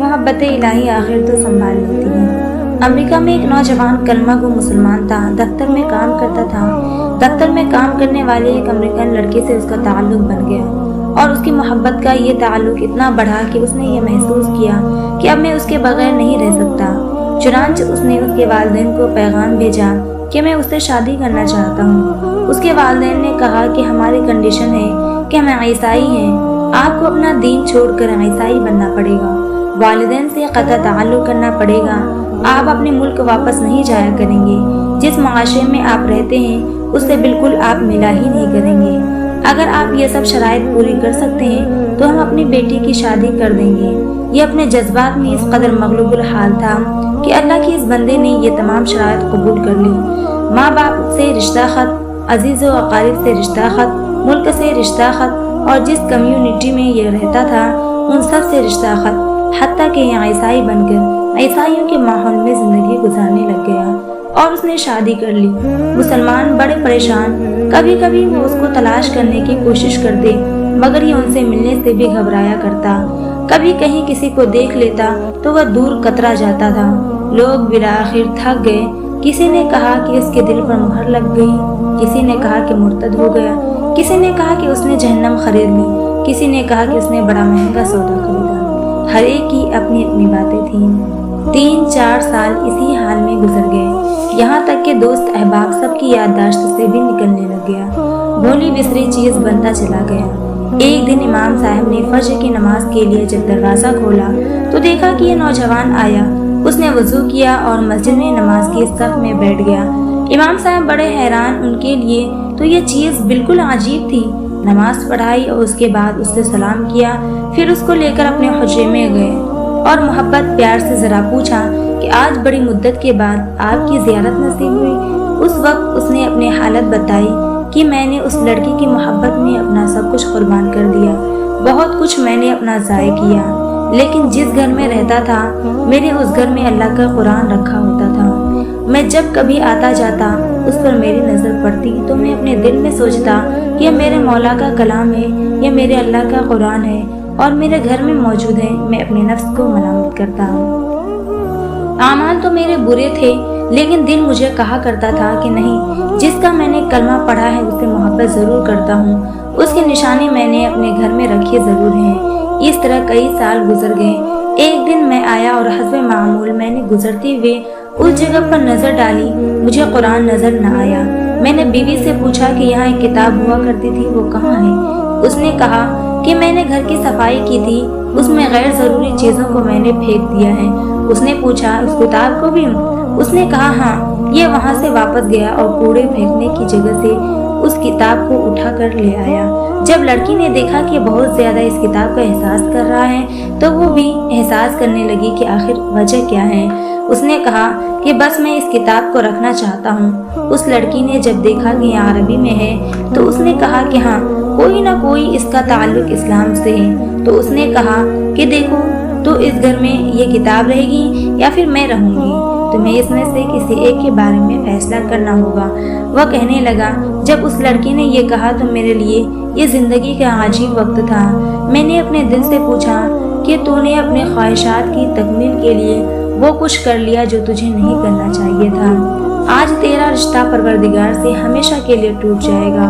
محبت الہی آخر تو سنبھال لیتی ہے۔ امریکہ میں ایک نوجوان کلمہ گو مسلمان تھا، دفتر میں کام کرتا تھا۔ دفتر میں کام کرنے والے ایک امریکن لڑکے سے اس کا تعلق بن گیا اور اس کی محبت کا یہ تعلق اتنا بڑھا کہ اس نے یہ محسوس کیا کہ اب میں اس کے بغیر نہیں رہ سکتا۔ چنانچہ اس نے اس کے والدین کو پیغام بھیجا کہ میں اس سے شادی کرنا چاہتا ہوں۔ اس کے والدین نے کہا کہ ہماری کنڈیشن ہے کہ ہم عیسائی ہیں، آپ کو اپنا دین چھوڑ کر عیسائی بننا پڑے گا، والدین سے قطع تعلق کرنا پڑے گا، آپ اپنے ملک واپس نہیں جایا کریں گے، جس معاشرے میں آپ رہتے ہیں اس سے بالکل آپ ملا ہی نہیں کریں گے۔ اگر آپ یہ سب شرائط پوری کر سکتے ہیں تو ہم اپنی بیٹی کی شادی کر دیں گے۔ یہ اپنے جذبات میں اس قدر مغلوب الحال تھا کہ اللہ کے اس بندے نے یہ تمام شرائط قبول کر لی۔ ماں باپ سے رشتہ خط، عزیز و اقارب سے رشتہ خط، ملک سے رشتہ خط اور جس کمیونٹی میں یہ رہتا تھا ان سب سے رشتہ خط، حتیٰ کہ یہ عیسائی بن کر عیسائیوں کے ماحول میں زندگی گزارنے لگ گیا اور اس نے شادی کر لی۔ مسلمان بڑے پریشان، کبھی کبھی وہ اس کو تلاش کرنے کی کوشش کرتے مگر یہ ان سے ملنے سے بھی گھبرایا کرتا۔ کبھی کہیں کسی کو دیکھ لیتا تو وہ دور کترا جاتا تھا۔ لوگ بالآخر تھک گئے، کسی نے کہا کہ اس کے دل پر مہر لگ گئی، کسی نے کہا کہ مرتد ہو گیا، کسی نے کہا کہ اس نے جہنم خرید لی، کسی نے کہا کہ اس نے بڑا مہنگا سودا خریدا۔ ہر ایک کی اپنی اپنی باتیں تھیں۔ 3-4 سال اسی حال میں گزر گئے، یہاں تک کہ دوست احباب سب کی یادداشت سے بھی نکلنے لگ گیا، بھولی بسری چیز بنتا چلا گیا۔ ایک دن امام صاحب نے فجر کی نماز کے لیے جب دروازہ کھولا تو دیکھا کہ یہ نوجوان آیا۔ اس نے وضو کیا اور مسجد میں نماز کی صف میں بیٹھ گیا۔ امام صاحب بڑے حیران، ان کے لیے تو یہ چیز بالکل عجیب تھی۔ نماز پڑھائی اور اس کے بعد اس سے سلام کیا، پھر اس کو لے کر اپنے حجرے میں گئے اور محبت پیار سے ذرا پوچھا کہ آج بڑی مدت کے بعد آپ کی زیارت نصیب ہوئی۔ اس وقت اس نے اپنی حالت بتائی کہ میں نے اس لڑکی کی محبت میں اپنا سب کچھ قربان کر دیا، بہت کچھ میں نے اپنا ضائع کیا، لیکن جس گھر میں رہتا تھا میرے اس گھر میں اللہ کا قرآن رکھا ہوتا تھا۔ میں جب کبھی آتا جاتا اس پر میری نظر پڑتی تو میں اپنے دل میں سوچتا کہ یہ میرے مولا کا کلام ہے، یہ میرے اللہ کا قرآن ہے اور میرے گھر میں موجود ہے۔ میں اپنے نفس کو ملامت کرتا ہوں۔ اعمال تو میرے برے تھے لیکن دل مجھے کہا کرتا تھا کہ نہیں، جس کا میں نے کلمہ پڑھا ہے اس سے محبت ضرور کرتا ہوں، اس کی نشانی میں نے اپنے گھر میں رکھی ضرور ہے۔ اس طرح کئی سال گزر گئے۔ ایک دن میں آیا اور حسب معمول میں نے گزرتے ہوئے اس جگہ پر نظر ڈالی، مجھے قرآن نظر نہ آیا۔ میں نے بیوی سے پوچھا کہ یہاں ایک کتاب ہوا کرتی تھی، وہ کہاں ہے؟ اس نے کہا کہ میں نے گھر کی صفائی کی تھی، اس میں غیر ضروری چیزوں کو میں نے پھینک دیا ہے۔ اس نے پوچھا اس کتاب کو بھی؟ اس نے کہا ہاں۔ یہ وہاں سے واپس گیا اور کوڑے پھینکنے کی جگہ سے اس کتاب کو اٹھا کر لے آیا۔ جب لڑکی نے دیکھا کہ بہت زیادہ اس کتاب کا احساس کر رہا ہے تو وہ بھی احساس کرنے لگی کہ آخر وجہ کیا ہے۔ اس نے کہا کہ بس میں اس کتاب کو رکھنا چاہتا ہوں۔ اس لڑکی نے جب دیکھا کہ یہ عربی میں ہے تو اس نے کہا کہ ہاں، کوئی نہ کوئی اس کا تعلق اسلام سے ہے۔ تو اس نے کہا کہ دیکھو، تو اس گھر میں یہ کتاب رہے گی یا پھر میں رہوں گی، تمہیں اس میں سے کسی ایک کے بارے میں فیصلہ کرنا ہوگا۔ وہ کہنے لگا جب اس لڑکی نے یہ کہا تو میرے لیے یہ زندگی کا عجیب وقت تھا۔ میں نے اپنے دل سے پوچھا کہ تو نے اپنے خواہشات کی تکمیل کے لیے وہ کچھ کر لیا جو تجھے نہیں کرنا چاہیے تھا۔ آج تیرا رشتہ پروردگار سے ہمیشہ کے لیے ٹوٹ جائے گا۔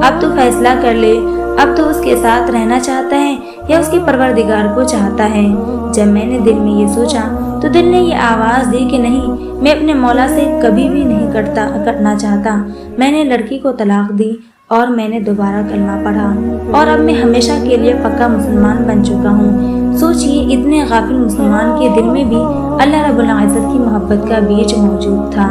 اب تو فیصلہ کر لے، اب تو اس کے ساتھ رہنا چاہتا ہے یا اس کے پروردگار کو چاہتا ہے؟ جب میں نے دل میں یہ سوچا تو دل نے یہ آواز دی کہ نہیں، میں اپنے مولا سے کبھی بھی نہیں کٹنا چاہتا۔ میں نے لڑکی کو طلاق دی اور میں نے دوبارہ کلمہ پڑھا اور اب میں ہمیشہ کے لیے پکا مسلمان بن چکا ہوں۔ سوچئے اتنے غافل مسلمان کے دل میں بھی اللہ رب العزت کی محبت کا بیج موجود تھا۔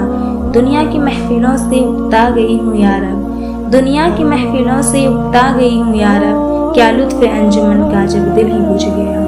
دنیا کی محفلوں سے اکتا گئی ہوں یا رب، دنیا کی محفلوں سے اکتا گئی ہوں یا رب، کیا لطف انجمن کا جب دل ہی بجھ گیا۔